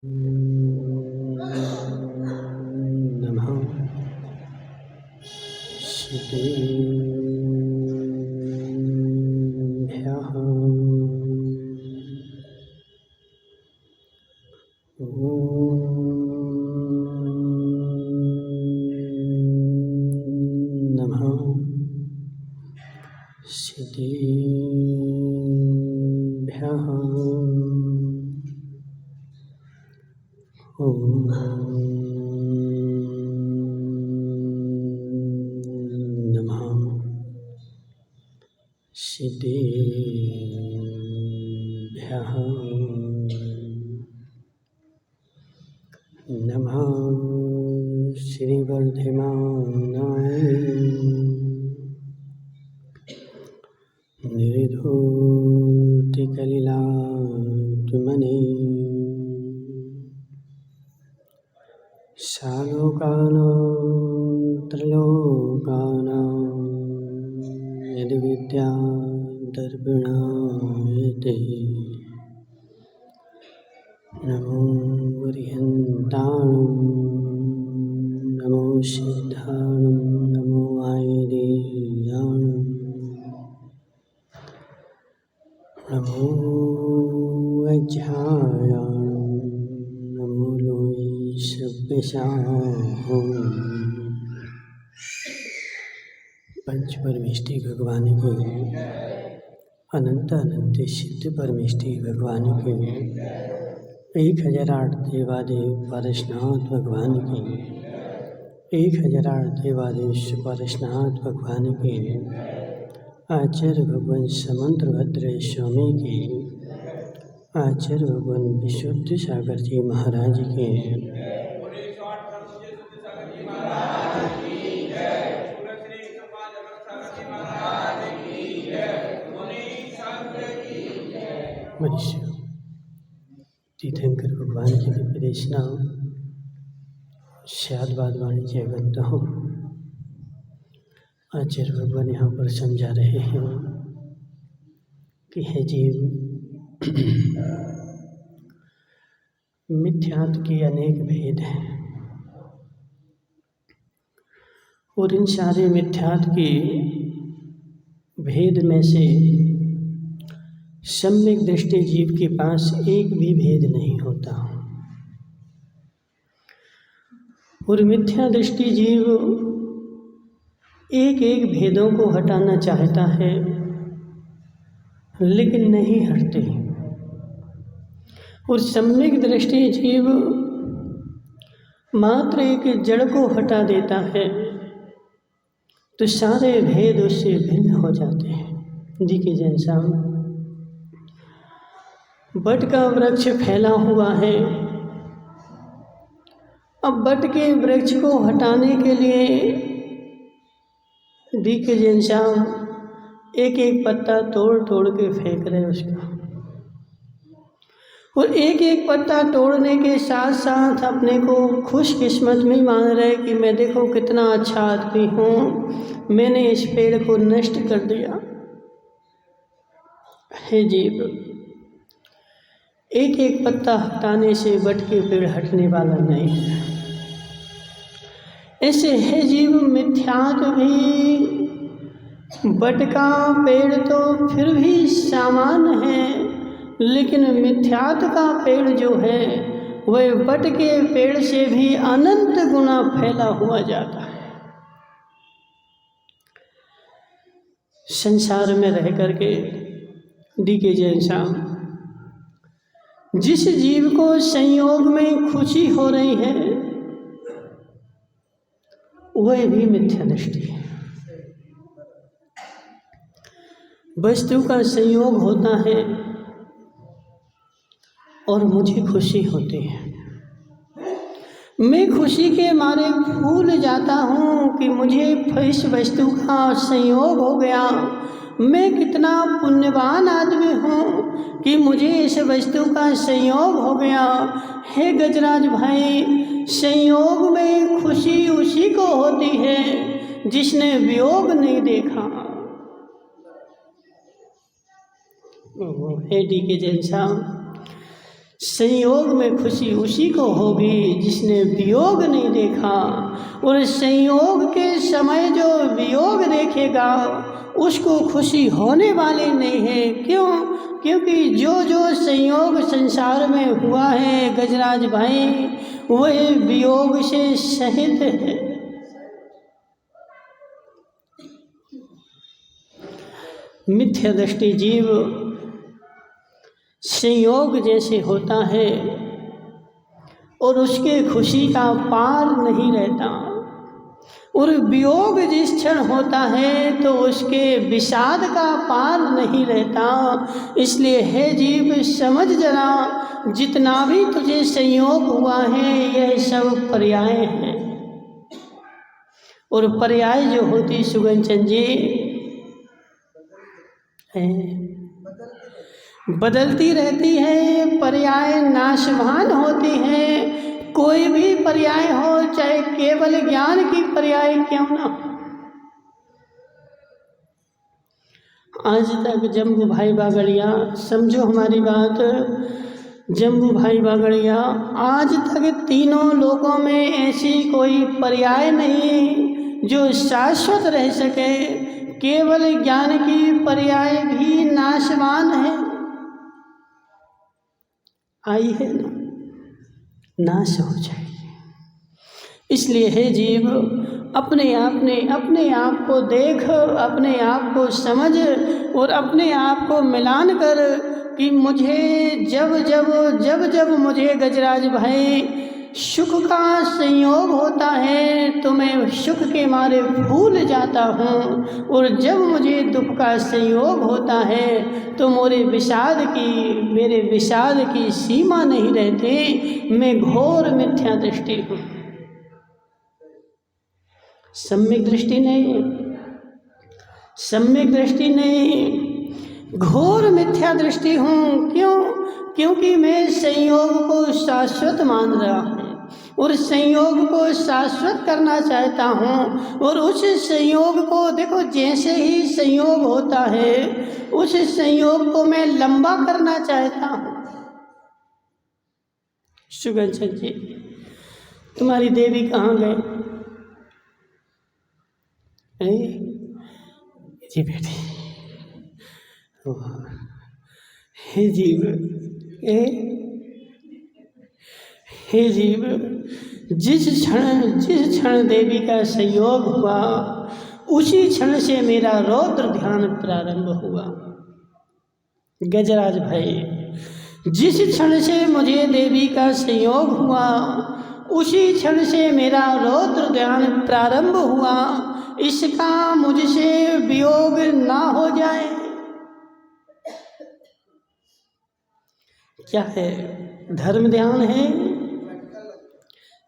नमः श्रुतेभ्यः। नमः श्रुतेभ्यः। नमः श्रुतेभ्यः। नमः श्रीवर्धमानाय निर्धूतिकलिलात्मने सालोकानां त्रलोकानां यद्विद्यादर्पिणायते। नमो वरिहन्ताणं नमो सिद्धाणं नमो आयर्याणं नमो वज्रायाणं नमो लोये सभ्यसाहं। पंच परमेष्टि भगवान के अनंत अनंत सिद्ध परमेष्टि भगवान के 1008 देवादेव पारसनाथ भगवान के 1008 देवादेव पारसनाथ भगवान के आचार्य भगवान समंतभद्र स्वामी के आचार्य भगवान विशुद्ध सागर जी महाराज के मनुष्य तीर्थंकर भगवान की दिव्य देशना शादवाद वाणी जयवंत हूँ। आचार्य भगवान यहाँ पर समझा रहे हैं कि है जीव, मिथ्यात्व के अनेक भेद हैं और इन सारे मिथ्यात्व के भेद में से सम्यक दृष्टि जीव के पास एक भी भेद नहीं होता और मिथ्या दृष्टि जीव एक एक भेदों को हटाना चाहता है लेकिन नहीं हटते और सम्यक दृष्टि जीव मात्र एक जड़ को हटा देता है तो सारे भेद उससे भिन्न हो जाते हैं। देखिए जैसा बट का वृक्ष फैला हुआ है, अब बट के वृक्ष को हटाने के लिए देखिए जैसा एक एक पत्ता तोड़ तोड़ के फेंक रहे उसका और एक एक पत्ता तोड़ने के साथ साथ अपने को खुशकिस्मत में मान रहे कि मैं देखो कितना अच्छा आदमी हूँ, मैंने इस पेड़ को नष्ट कर दिया। हे जीव, एक एक पत्ता हटाने से बट के पेड़ हटने वाला नहीं है। ऐसे है जीव, मिथ्यात्व भी बट का पेड़ तो फिर भी सामान्य है लेकिन मिथ्यात्व का पेड़ जो है वह बट के पेड़ से भी अनंत गुना फैला हुआ जाता है। संसार में रह करके डीके जैसा जिस जीव को संयोग में खुशी हो रही है वह भी मिथ्या दृष्टि है। वस्तु का संयोग होता है और मुझे खुशी होती है, मैं खुशी के मारे भूल जाता हूँ कि मुझे इस वस्तु का संयोग हो गया, मैं कितना पुण्यवान आदमी हूँ कि मुझे इस वस्तु का संयोग हो गया। हे गजराज भाई, संयोग में खुशी उसी को होती है जिसने वियोग नहीं देखा। हे डी के जैन साहब, संयोग में खुशी उसी को होगी जिसने वियोग नहीं देखा, और संयोग के समय जो वियोग देखेगा उसको खुशी होने वाली नहीं है। क्यों? क्योंकि जो जो संयोग संसार में हुआ है गजराज भाई, वह वियोग से सहित है। मिथ्या दृष्टि जीव संयोग जैसे होता है और उसके खुशी का पार नहीं रहता, और वियोग जिस क्षण होता है तो उसके विषाद का पार नहीं रहता। इसलिए हे जीव समझ जरा, जितना भी तुझे संयोग हुआ है यह सब पर्याय हैं, और पर्याय जो होती सुगंचन जी है बदलती रहती है, पर्याय नाशवान होती है। कोई भी पर्याय हो, चाहे केवल ज्ञान की पर्याय क्यों ना। आज तक जम्बू भाई बागड़िया, समझो हमारी बात, जम्बू भाई बागड़िया, आज तक तीनों लोकों में ऐसी कोई पर्याय नहीं जो शाश्वत रह सके। केवल ज्ञान की पर्याय भी नाशवान है, आई है ना, नाश हो जाएगी। इसलिए हे जीव अपने आप को देख, अपने आप को समझ, और अपने आप को मिलान कर कि मुझे जब मुझे गजराज भाई सुख का संयोग होता है तो मैं सुख के मारे भूल जाता हूँ, और जब मुझे दुख का संयोग होता है तो मेरे विषाद की सीमा नहीं रहती। मैं घोर मिथ्या दृष्टि हूँ, सम्यक दृष्टि नहीं, घोर मिथ्या दृष्टि हूँ। क्यों? क्योंकि मैं संयोग को शाश्वत मान रहा हूँ और संयोग को शाश्वत करना चाहता हूँ, और उस संयोग को देखो, जैसे ही संयोग होता है उस संयोग को मैं लंबा करना चाहता हूँ। सुगंचन जी, तुम्हारी देवी कहाँ गए? जी बेटी, हे जीव, हे जीव, जिस क्षण देवी का संयोग हुआ उसी क्षण से मेरा रौद्र ध्यान प्रारंभ हुआ। गजराज भाई, जिस क्षण से मुझे देवी का संयोग हुआ उसी क्षण से मेरा रौद्र ध्यान प्रारंभ हुआ। इसका मुझसे वियोग ना हो जाए। क्या है? धर्म ध्यान है?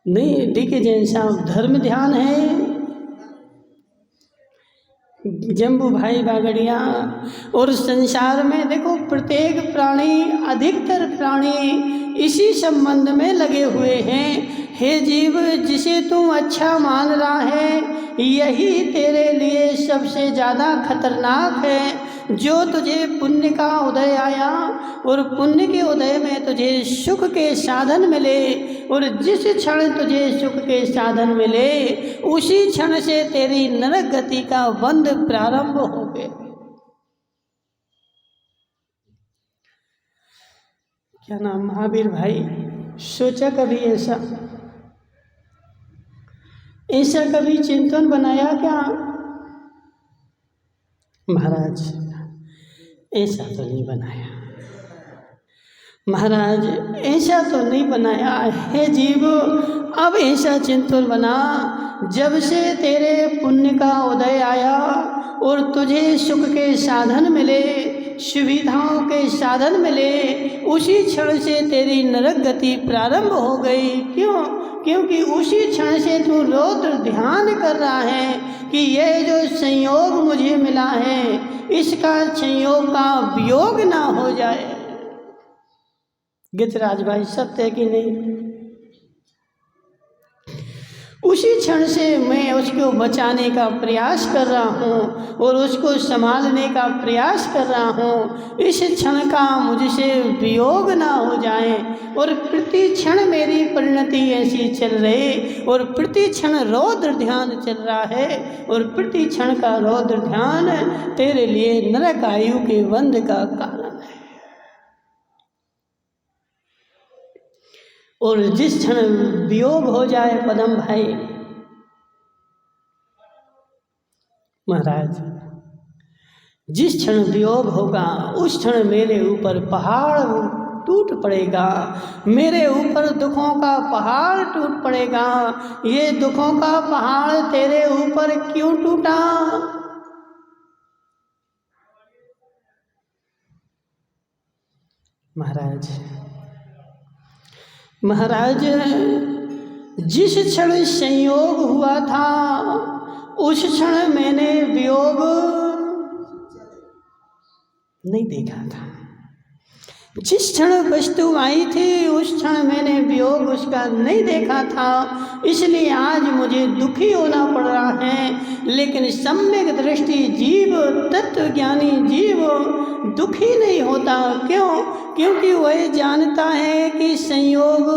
नहीं, डीके जैन साहब, धर्म ध्यान है। जम्बू भाई बागड़िया, और संसार में देखो प्रत्येक प्राणी, अधिकतर प्राणी इसी संबंध में लगे हुए हैं। हे जीव, जिसे तू अच्छा मान रहा है यही तेरे लिए सबसे ज़्यादा खतरनाक है। जो तुझे पुण्य का उदय आया और पुण्य के उदय में तुझे सुख के साधन मिले, और जिस क्षण तुझे सुख के साधन मिले उसी क्षण से तेरी नरक गति का बंध प्रारंभ हो गया। क्या नाम महावीर भाई, सोचा कभी ऐसा कभी चिंतन बनाया क्या? महाराज ऐसा तो नहीं बनाया, महाराज ऐसा तो नहीं बनाया। हे जीव, अब ऐसा चिंतन बना, जब से तेरे पुण्य का उदय आया और तुझे सुख के साधन मिले, सुविधाओं के साधन मिले, उसी क्षण से तेरी नरक गति प्रारंभ हो गई। क्यों? क्योंकि उसी क्षण से तू रौद्र ध्यान कर रहा है कि यह जो संयोग मुझे मिला है इसका संयोग का वियोग ना हो जाए। गितराज भाई, सत्य है कि नहीं? उसी क्षण से मैं उसको बचाने का प्रयास कर रहा हूँ और उसको संभालने का प्रयास कर रहा हूँ। इस क्षण का मुझसे वियोग ना हो जाए। और प्रति क्षण मेरी परिणति ऐसी चल रही और प्रति क्षण रौद्र ध्यान चल रहा है और प्रति क्षण का रौद्र ध्यान तेरे लिए नरक आयु के बंध का कारण है। और जिस क्षण वियोग हो जाए पदम भाई महाराज, जिस क्षण वियोग होगा उस क्षण मेरे ऊपर पहाड़ टूट पड़ेगा, मेरे ऊपर दुखों का पहाड़ टूट पड़ेगा। ये दुखों का पहाड़ तेरे ऊपर क्यों टूटा? महाराज, जिस क्षण संयोग हुआ था उस क्षण मैंने वियोग नहीं देखा था। जिस क्षण वस्तु आई थी उस क्षण मैंने वियोग उसका नहीं देखा था, इसलिए आज मुझे दुखी होना पड़ रहा है। लेकिन सम्यक दृष्टि जीव, तत्वज्ञानी जीव दुखी नहीं होता। क्यों? क्योंकि वह जानता है कि संयोग।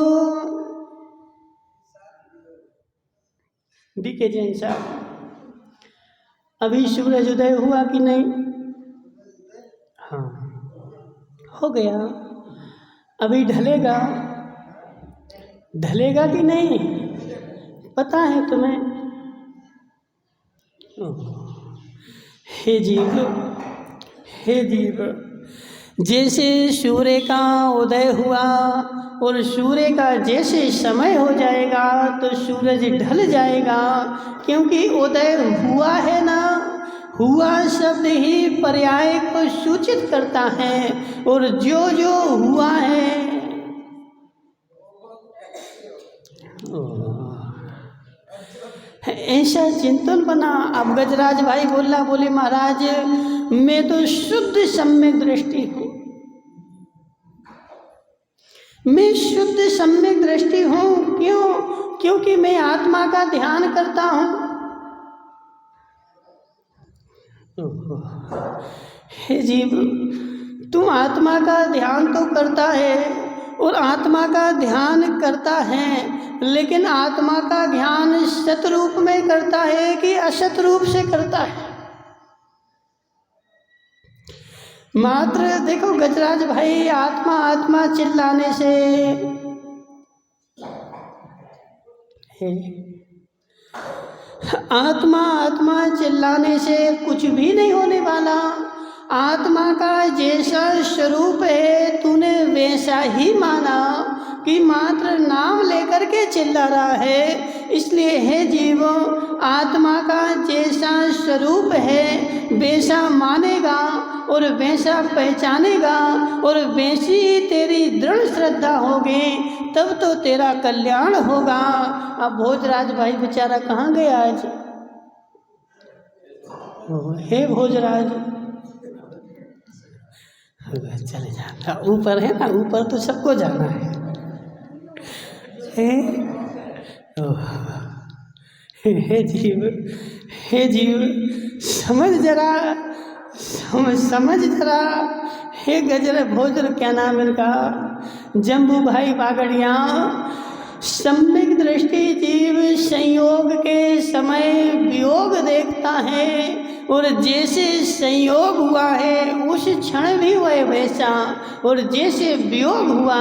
डीके जैन साहब, अभी सूरज उदय हुआ कि नहीं? हाँ, हो गया। अभी ढलेगा, ढलेगा कि नहीं पता है तुम्हें? हे जीव, हे जीव, जैसे सूर्य का उदय हुआ और सूर्य का जैसे समय हो जाएगा तो सूरज ढल जाएगा, क्योंकि उदय हुआ है ना। हुआ शब्द ही पर्याय को सूचित करता है और जो जो हुआ है ऐसा चिंतन बना। अब गजराज भाई बोले महाराज मैं तो शुद्ध सम्यक दृष्टि हूँ, मैं शुद्ध सम्यक दृष्टि हूँ। क्यों? क्योंकि मैं आत्मा का ध्यान करता हूँ। हे जीव, तू आत्मा का ध्यान तो करता है और आत्मा का ध्यान करता है, लेकिन आत्मा का ध्यान सत रूप में करता है कि असत रूप से करता है? मात्र देखो गजराज भाई, आत्मा आत्मा चिल्लाने से आत्मा आत्मा चिल्लाने से कुछ भी नहीं होने वाला। आत्मा का जैसा स्वरूप है तूने वैसा ही माना कि मात्र नाम लेकर के चिल्ला रहा है। इसलिए हे जीवो, आत्मा का जैसा स्वरूप है वैसा मानेगा और वैसा पहचानेगा और वैसी ही तेरी दृढ़ श्रद्धा होगी, तब तो तेरा कल्याण होगा। अब भोजराज भाई बेचारा कहाँ गया आज? हे भोजराज, चले जाना, ऊपर है ना, ऊपर तो सबको जाना है। हे जीव, हे जीव, समझ जरा, समझ जरा। हे गजर भोजर, क्या नाम इनका, जम्बू भाई बागड़िया। सम्यक दृष्टि जीव संयोग के समय वियोग देखता है और जैसे संयोग हुआ है उस क्षण भी वह वैसा, और जैसे वियोग हुआ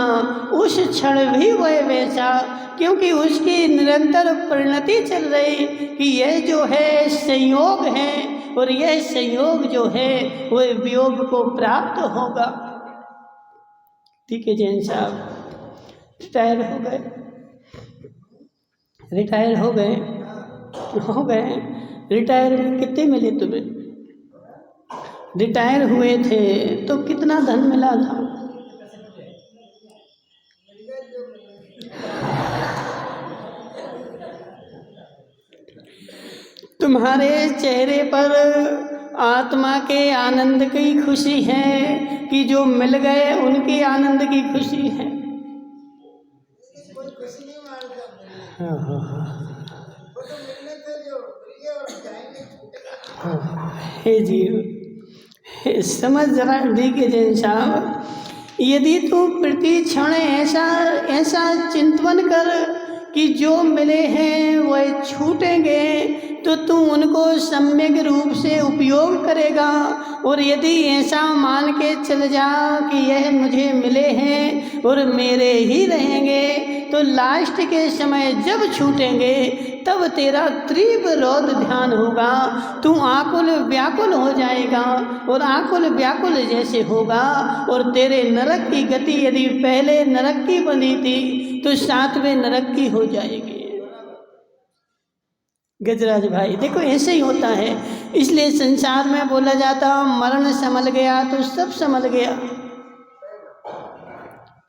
उस क्षण भी वह वैसा, क्योंकि उसकी निरंतर परिणति चल रही कि यह जो है संयोग है और यह संयोग जो है वह वियोग को प्राप्त होगा। ठीक है जैन साहब रिटायर हो गए, रिटायर हो गए। रिटायर में कितने मिले तुम्हें? रिटायर हुए थे तो कितना धन मिला था? तुम्हारे चेहरे पर आत्मा के आनंद की खुशी है कि जो मिल गए उनके आनंद की खुशी है। हे जीव, समझ जरा देखिए जैन साहब, यदि तू प्रति क्षण ऐसा चिंतन कर कि जो मिले हैं वह छूटेंगे, तो तू उनको सम्यक रूप से उपयोग करेगा। और यदि ऐसा मान के चल जा कि यह मुझे मिले हैं और मेरे ही रहेंगे, तो लास्ट के समय जब छूटेंगे तब तेरा तीव्र रौद्र ध्यान होगा, तू आकुल व्याकुल हो जाएगा। और आकुल व्याकुल जैसे होगा और तेरे नरक की गति यदि पहले नरक की बनी थी तो 7वें नरक की हो जाएगी। गजराज भाई देखो ऐसे ही होता है, इसलिए संसार में बोला जाता मरण संभल गया तो सब संभल गया।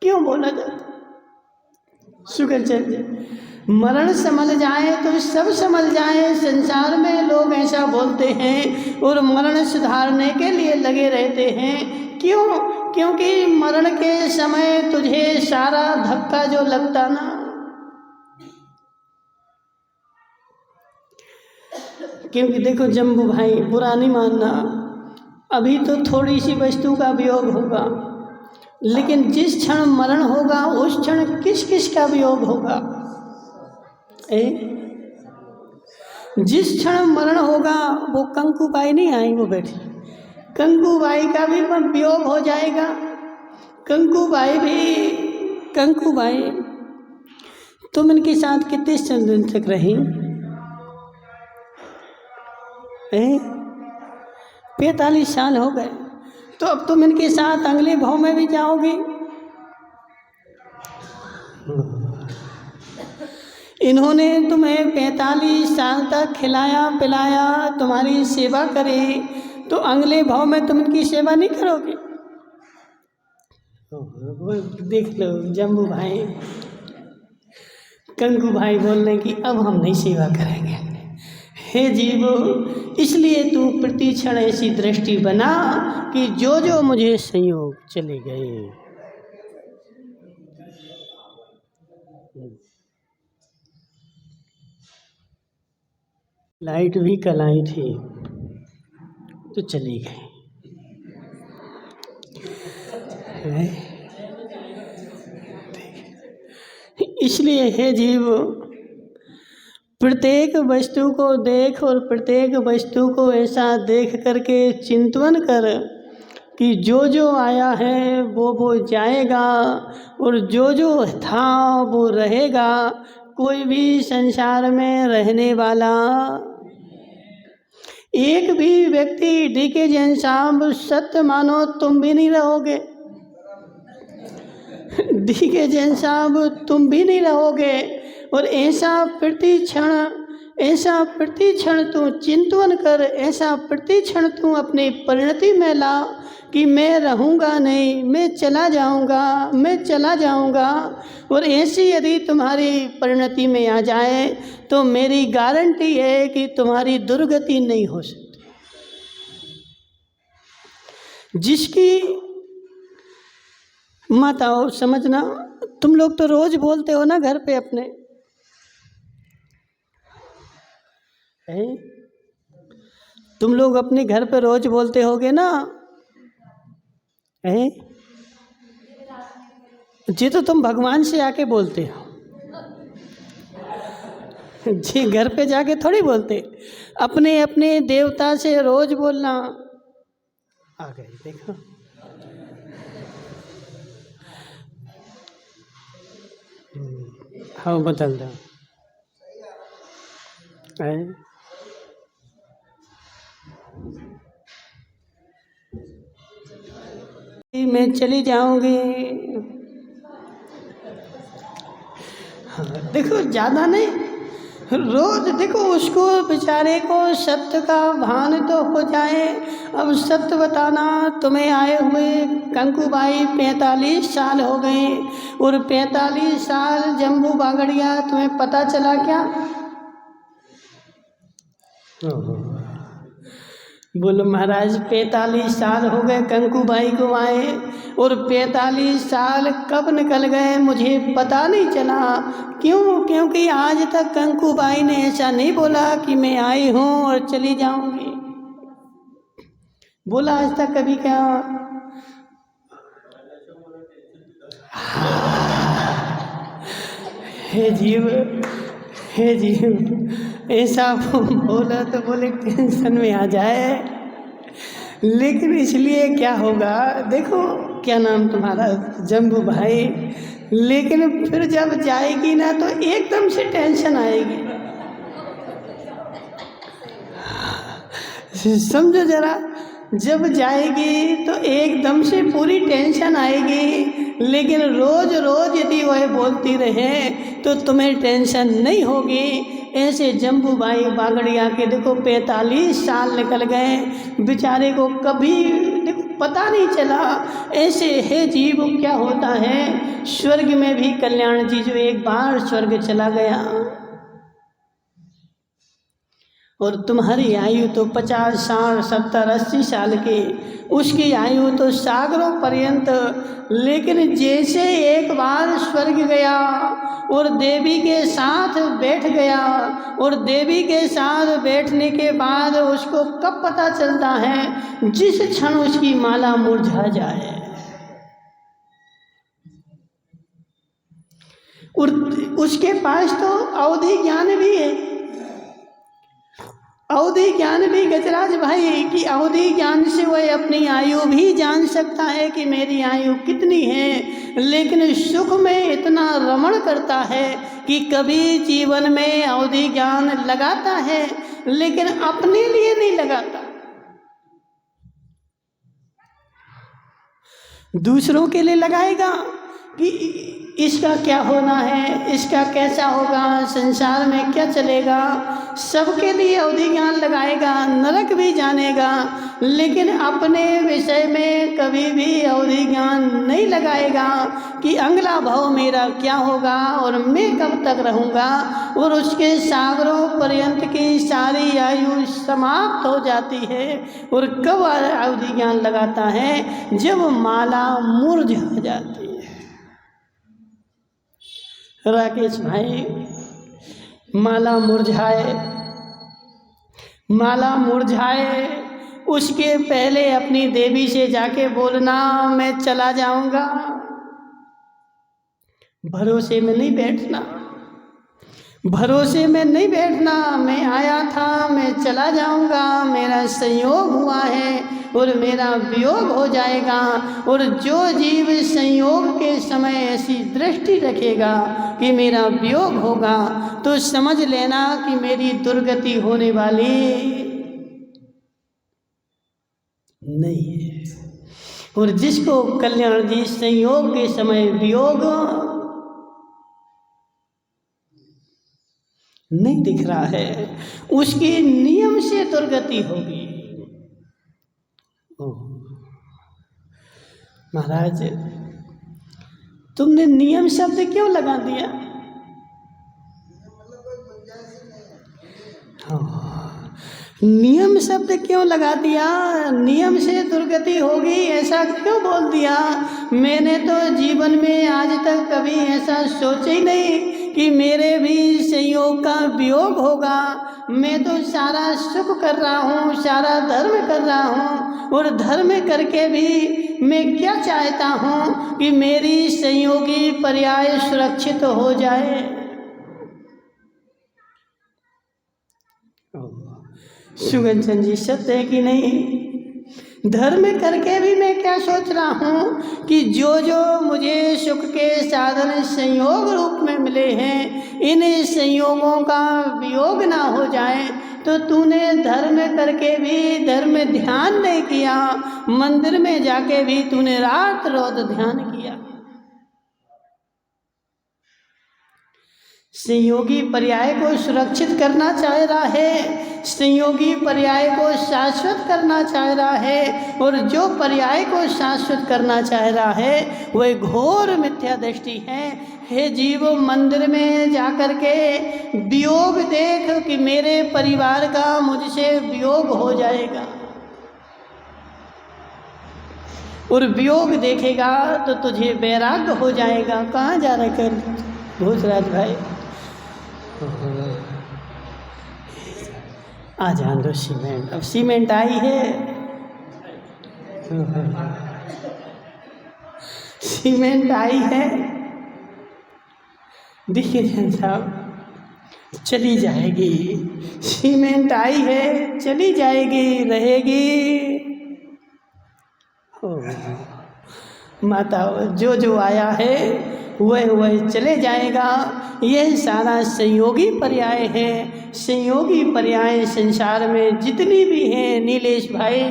क्यों बोला जाता? शुक्राचार्य, मरण संभल जाए तो सब संभल जाए, संसार में लोग ऐसा बोलते हैं और मरण सुधारने के लिए लगे रहते हैं। क्यों? क्योंकि मरण के समय तुझे सारा धक्का जो लगता ना, क्योंकि देखो जम्बू भाई, बुरा नहीं मानना, अभी तो थोड़ी सी वस्तु का वियोग होगा, लेकिन जिस क्षण मरण होगा उस क्षण किस किस का वियोग होगा? जिस क्षण मरण होगा वो कंकुबाई नहीं आई, वो बैठी, कंकुबाई का भी वियोग हो जाएगा। कंकुबाई तुम इनके साथ कितने दिन तक रही? 45 साल हो गए, तो अब तुम इनके साथ अगले भाव में भी जाओगे। इन्होंने तुम्हें 45 साल तक खिलाया पिलाया, तुम्हारी सेवा करे, तो अगले भाव में तुम इनकी सेवा नहीं करोगे? देख लो जम्बू भाई, कंकु भाई बोल रहे कि अब हम नहीं सेवा करेंगे। हे जीव, इसलिए तू प्रति क्षण ऐसी दृष्टि बना कि जो जो मुझे संयोग चले गए। लाइट भी कल आई थी तो चली गई। इसलिए हे जीव, प्रत्येक वस्तु को देख और प्रत्येक वस्तु को ऐसा देख करके चिंतन कर कि जो जो आया है वो जाएगा और जो जो था वो रहेगा। कोई भी संसार में रहने वाला एक भी व्यक्ति, डीके जैन साहब, सत्य मानो तुम भी नहीं रहोगे। डीके जैन साहब तुम भी नहीं रहोगे। और ऐसा प्रति क्षण तू चिंतन कर, ऐसा प्रति क्षण तू अपनी परिणति में ला कि मैं रहूँगा नहीं, मैं चला जाऊँगा। और ऐसी यदि तुम्हारी परिणति में आ जाए तो मेरी गारंटी है कि तुम्हारी दुर्गति नहीं हो सकती। जिसकी मत आओ समझना, तुम लोग तो रोज बोलते हो ना घर पे अपने, तुम लोग अपने घर पे रोज बोलते होगे ना, जी तो तुम भगवान से आके बोलते हो जी, घर पे जाके थोड़ी बोलते। अपने अपने देवता से रोज बोलना। आ गई देखो, हाँ बदल दो। मैं चली जाऊंगी। हाँ, देखो ज़्यादा नहीं, रोज देखो उसको बेचारे को सत्य का भान तो हो जाए। अब सत्य बताना, तुम्हें आए हुए कंकुबाई 45 साल हो गए और 45 साल जम्बू बागड़िया, तुम्हें पता चला क्या? बोलो महाराज 45 साल हो गए कंकूबाई को आए, और 45 साल कब निकल गए मुझे पता नहीं चला। क्यों? क्योंकि आज तक कंकूबाई ने ऐसा नहीं बोला कि मैं आई हूँ और चली जाऊंगी। बोला आज तक कभी क्या? हे जीव, हे जीव, ऐसा बोला तो बोले टेंशन में आ जाए। लेकिन इसलिए क्या होगा, देखो क्या नाम तुम्हारा? जम्बू भाई। लेकिन फिर जब जाएगी ना तो एकदम से टेंशन आएगी। समझो जरा, जब जाएगी तो एकदम से पूरी टेंशन आएगी। लेकिन रोज रोज यदि वह बोलती रहे तो तुम्हें टेंशन नहीं होगी। ऐसे जम्बू भाई बागड़िया के देखो 45 साल निकल गए, बेचारे को कभी देखो पता नहीं चला। ऐसे हे जीव क्या होता है, स्वर्ग में भी कल्याण जी जो एक बार स्वर्ग चला गया, और तुम्हारी आयु तो 50 60 70 80 साल की, उसकी आयु तो सागरों पर्यंत। लेकिन जैसे एक बार स्वर्ग गया और देवी के साथ बैठ गया, और देवी के साथ बैठने के बाद उसको कब पता चलता है? जिस क्षण उसकी माला मुरझा जाए। और उसके पास तो अवधि ज्ञान भी है, अवधि ज्ञान भी गजराज भाई की अवधि ज्ञान से वह अपनी आयु भी जान सकता है कि मेरी आयु कितनी है। लेकिन सुख में इतना रमण करता है कि कभी जीवन में अवधि ज्ञान लगाता है लेकिन अपने लिए नहीं लगाता, दूसरों के लिए लगाएगा कि इसका क्या होना है, इसका कैसा होगा, संसार में क्या चलेगा। सबके लिए अवधि ज्ञान लगाएगा, नरक भी जानेगा, लेकिन अपने विषय में कभी भी अवधि ज्ञान नहीं लगाएगा कि अगला भाव मेरा क्या होगा और मैं कब तक रहूँगा। और उसके सागरों पर्यंत की सारी आयु समाप्त हो जाती है। और कब अवधि ज्ञान लगाता है? जब माला मुरझा जाती है। राकेश भाई, माला मुरझाए, माला मुरझाए उसके पहले अपनी देवी से जाके बोलना मैं चला जाऊंगा। भरोसे में नहीं बैठना, भरोसे में नहीं बैठना। मैं आया था, मैं चला जाऊंगा, मेरा संयोग हुआ है और मेरा वियोग हो जाएगा। और जो जीव संयोग के समय ऐसी दृष्टि रखेगा कि मेरा वियोग होगा, तो समझ लेना कि मेरी दुर्गति होने वाली नहीं है। और जिसको कल्याण जी संयोग के समय वियोग नहीं दिख रहा है, उसके नियम से दुर्गति होगी। महाराज, तुमने नियम शब्द क्यों लगा दिया? नियम शब्द क्यों लगा दिया? नियम से दुर्गति होगी ऐसा क्यों बोल दिया? मैंने तो जीवन में आज तक कभी ऐसा सोचा ही नहीं कि मेरे भी संयोग का वियोग होगा। मैं तो सारा सुख कर रहा हूँ, सारा धर्म कर रहा हूँ, और धर्म करके भी मैं क्या चाहता हूँ कि मेरी संयोगी पर्याय सुरक्षित हो जाए। सुगंचन जी, सत्य है कि नहीं? धर्म करके भी मैं क्या सोच रहा हूँ कि जो जो मुझे सुख के साधन संयोग रूप में मिले हैं, इन संयोगों का वियोग ना हो जाए। तो तूने धर्म करके भी धर्म ध्यान नहीं किया, मंदिर में जाके भी तूने रात रोज ध्यान किया। संयोगी पर्याय को सुरक्षित करना चाह रहा है, संयोगी पर्याय को शाश्वत करना चाह रहा है, और जो पर्याय को शाश्वत करना चाह रहा है वह घोर मिथ्या दृष्टि है। हे जीव, मंदिर में जाकर के वियोग देख कि मेरे परिवार का मुझसे वियोग हो जाएगा। और वियोग देखेगा तो तुझे वैराग्य हो जाएगा। कहाँ जा रहे कर भूतराज भाई? आ जान दो सीमेंट। अब सीमेंट आई है, सीमेंट आई है, देखिए जैन साहब, चली जाएगी। सीमेंट आई है, चली जाएगी, रहेगी। माता जो जो आया है वह चले जाएगा। यह सारा संयोगी पर्याय है। संयोगी पर्याय संसार में जितनी भी हैं, नीलेश भाई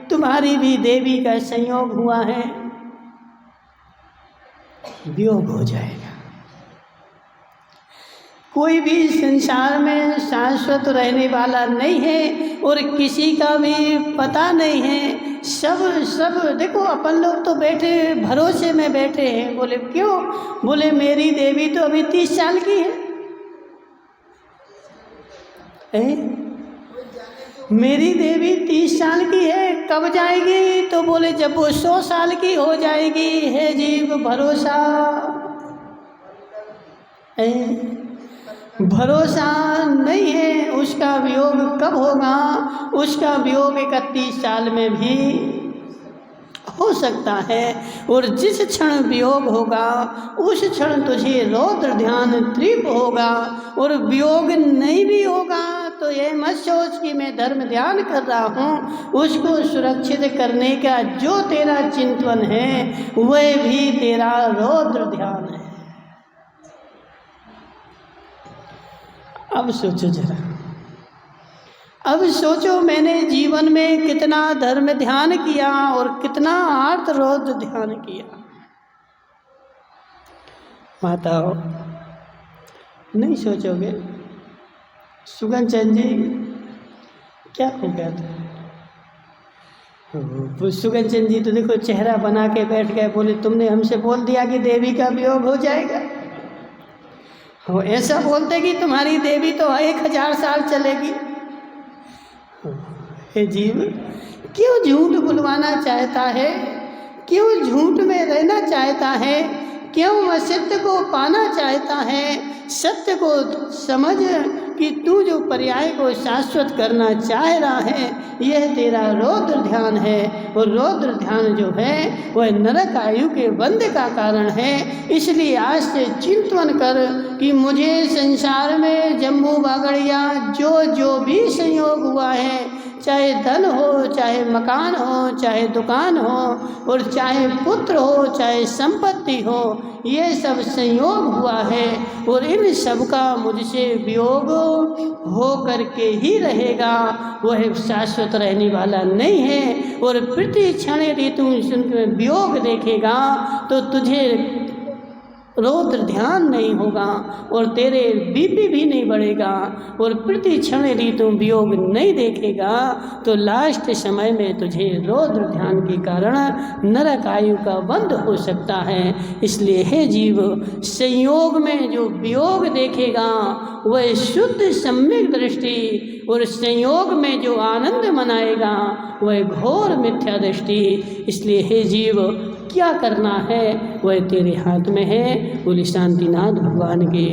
तुम्हारी भी देवी का संयोग हुआ है, वियोग हो जाएगा। कोई भी संसार में शाश्वत रहने वाला नहीं है और किसी का भी पता नहीं है। सब देखो, अपन लोग तो बैठे भरोसे में बैठे हैं। बोले क्यों? बोले मेरी देवी तो अभी 30 साल की है। मेरी देवी 30 साल की है, कब जाएगी? तो बोले जब वो 100 साल की हो जाएगी। है जीव भरोसा, भरोसा नहीं है। उसका वियोग कब होगा? उसका वियोग 31 साल में भी हो सकता है। और जिस क्षण वियोग होगा उस क्षण तुझे रौद्र ध्यान तीव्र होगा। और वियोग नहीं भी होगा तो ये मत सोच कि मैं धर्म ध्यान कर रहा हूँ। उसको सुरक्षित करने का जो तेरा चिंतन है वह भी तेरा रौद्र ध्यान है। अब सोचो जरा, अब सोचो मैंने जीवन में कितना धर्म ध्यान किया और कितना आर्त रौद्र ध्यान किया। माताओं, नहीं सोचोगे? सुगन चंद जी क्या हो गया था? सुगन चंद जी तो देखो चेहरा बना के बैठ गए। बोले तुमने हमसे बोल दिया कि देवी का वियोग हो जाएगा। वो ऐसा बोलते कि तुम्हारी देवी तो 1000 साल चलेगी। हे जीव, क्यों झूठ बुलवाना चाहता है? क्यों झूठ में रहना चाहता है? क्यों असत्य को पाना चाहता है? सत्य को समझ कि तू जो पर्याय को शाश्वत करना चाह रहा है यह तेरा रौद्र ध्यान है। और रौद्र ध्यान जो है वह नरक आयु के बंध का कारण है। इसलिए आज से चिंतन कर कि मुझे संसार में जम्मू बागड़िया जो भी संयोग हुआ है, चाहे धन हो, चाहे मकान हो, चाहे दुकान हो, और चाहे पुत्र हो, चाहे संपत्ति हो, ये सब संयोग हुआ है। और इन सब का मुझसे वियोग हो करके ही रहेगा। वह शाश्वत रहने वाला नहीं है। और प्रति क्षण यदि तुम उनमें वियोग देखेगा तो तुझे रौद्र ध्यान नहीं होगा और तेरे बीपी भी नहीं बढ़ेगा। और प्रति क्षण यदि तुम वियोग नहीं देखेगा तो लास्ट समय में तुझे रौद्र ध्यान के कारण नरक आयु का बंध हो सकता है। इसलिए हे जीव, संयोग में जो वियोग देखेगा वह शुद्ध सम्यक दृष्टि, और संयोग में जो आनंद मनाएगा वह घोर मिथ्या दृष्टि। इसलिए हे जीव, क्या करना है वह तेरे हाथ में है। बोले शांतिनाथ भगवान के।